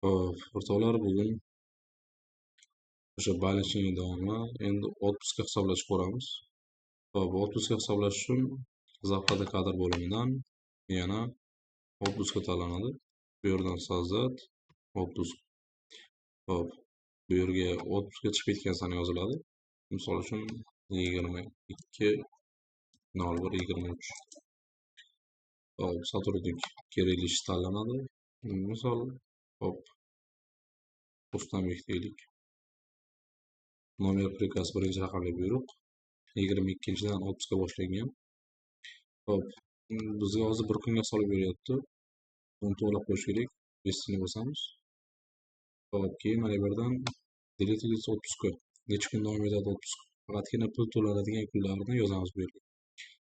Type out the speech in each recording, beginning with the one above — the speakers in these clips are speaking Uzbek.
Hop, o'rtoqlar, bugun o'sha balanchning davomini endi otpuska hisoblashni ko'ramiz. Hop, otpuska hisoblash uchun zavqada kadr bo'limidan yana otpuska tanlanadi. Bu yerdan sozzat, otpusk. Hop, bu yerga otpuska chiqib ketgan sana yoziladi. Misol uchun 22.01.23. Hop, sotrudnik kerakli ish tanlanadi. Misol, hop, Rustamбек deylik. Nomer prikaz birinchi raqamli buyruq 22-dan otpuska boshlangan. Hop, bizga hozir bir kunga solib beryapti. Uni to'g'rilab qo'yish kerak. Listini bosamiz. Hop, keyin mana bu yerdan delete otpuska. Necha kun davom etadi otpuska. Faqatgina pul to'lanadigan kunlarni yozamiz bu yerga.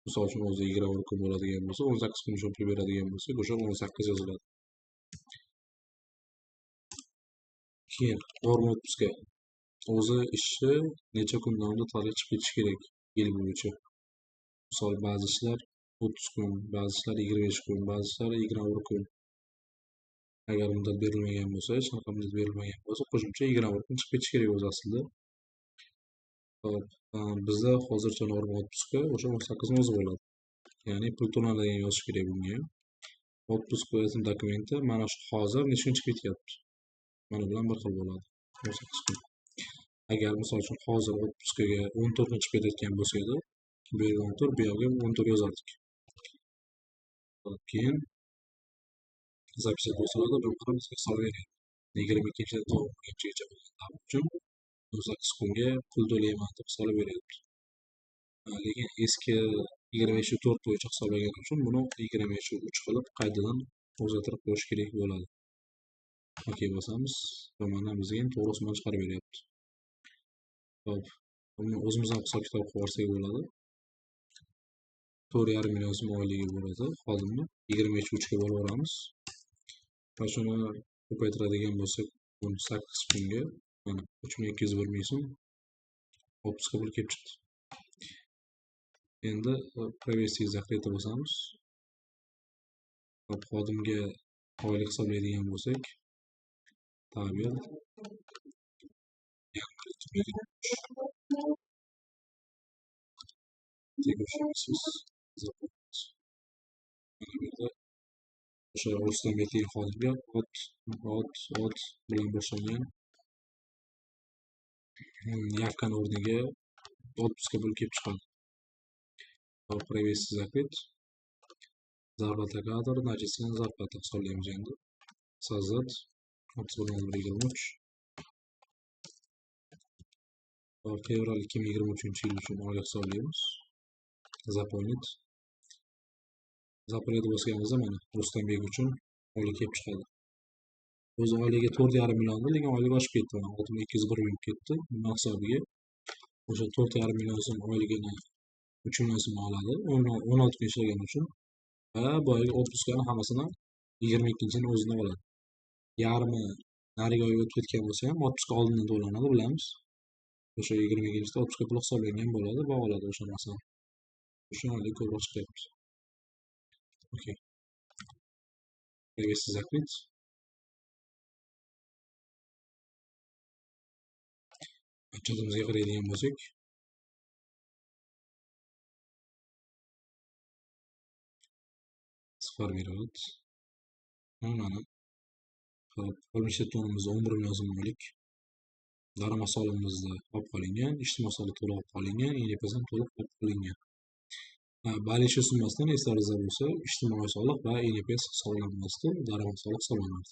Misol uchun o'zi 20 kun bo'ladigan bo'lsa, 18 kun uchun pul beradigan bo'lsak, o'sha 18 yoziladi. Keyin norma otpuska. O'zi ishchi necha kun davomida ta'tilga chiqib ketishi kerak yil bo'yicha. Misol ba'zi ishlar 30 kun, ba'zi ishlar 25 kun, ba'zi ishlar 21 kun. Agar muddat berilmagan bo'lsa, hech qanaqa muddat berilmagan bo'lsa, qo'shimcha 21 kun chiqib ketishi kerak o'zi aslida. Hop, bizda hozircha norma otpuska o'sha 18 ni o'zi bo'ladi. Ya'ni pul to'lanadigan yozish kerak bunga. Otpusk dokumenti mana shu hozir necha kun chiqib ketyapti. Mana bilan bir xil bo'ladi. 18 kun. Agar misol uchun hozir otpuskaga 14 kun chiqib ketayotgan bo'lsa edi, bu yerga 14, bu yerga 14 yozardik. Keyin zapisat bo'lsa-da, bu yerga bizga hisob beradi. 22-dan to'g'rigacha bo'lgan uchun 18 kunga pul to'layman deb hisob beryapti. Lekin eski 25/4 bo'yicha hisoblagan uchun buni 25/3 qilib qaytadan o'zgartirib qo'yish kerak bo'ladi. Okey bosamiz va mana bizga to'g'ri summa chiqarib beryapti. Hop, buni o'zimizdan hisob kitob qilib olsak bo'ladi. 4,5 million so'm oyligi bo'ladi. Xodimni 23/3 ga bo'lib olamiz. Va shuni ko'paytiradigan bo'lsak, buni 8 kunga mana 3,201 ming so'm otpuska pul kelib chiqdi. Endi провести закрыто bosamiz. Hop, xodimga oylik hisoblaydigan bo'lsak, tabel tegishsiz zapot. Mana bu yerda o'sha Rustamбек degan xodimga ot bilan boshlangan явкani o'rniga otpuska pul kelib chiqadi. Hop, провести закрыть. Zarfata kadr, начислен zarfata hisoblaymiz endi. Sozzat 31.01.23. Fevral 2023-yil uchun oylik hisoblaymiz. Zaполнить. Zaполнить bosganimizda mana Rustamбек uchun oylik kelib chiqadi. O'zi oyligi 4,5 million edi, lekin oyligi oshib ketdi. 6,201 ming ketdi. Buni hisobiga o'sha 4,5 million so'm oyligini 3 million so'm oladi. 16 kun ishlagan uchun va boyagi otpuskani hammasini 22-ni o'zida oladi. Yarmi nariga oyga o'tib ketgan bo'lsa ham otpuska oldindan to'lanadi, bilamiz. O'sha 22-da otpuska pul hisoblangan bo'ladi va oladi o'sha narsani. O'sha oylik ko'proq chiqyapti. Okey. Провести закрыть. Отчетimizga qaraydigan bo'lsak, sformировать. Mana hop, oltmish tonimiz 11 million so'm oylik. Daromad solig'imizda olib qolingan, ijtimoiy soliq to'liq olib qolingan, INPS ham to'liq olib qolingan. Balanchli summasidan eslaringizda bo'lsa, ijtimoiy soliq va INPS hisoblanmasdi, daromad soliq hisoblanadi.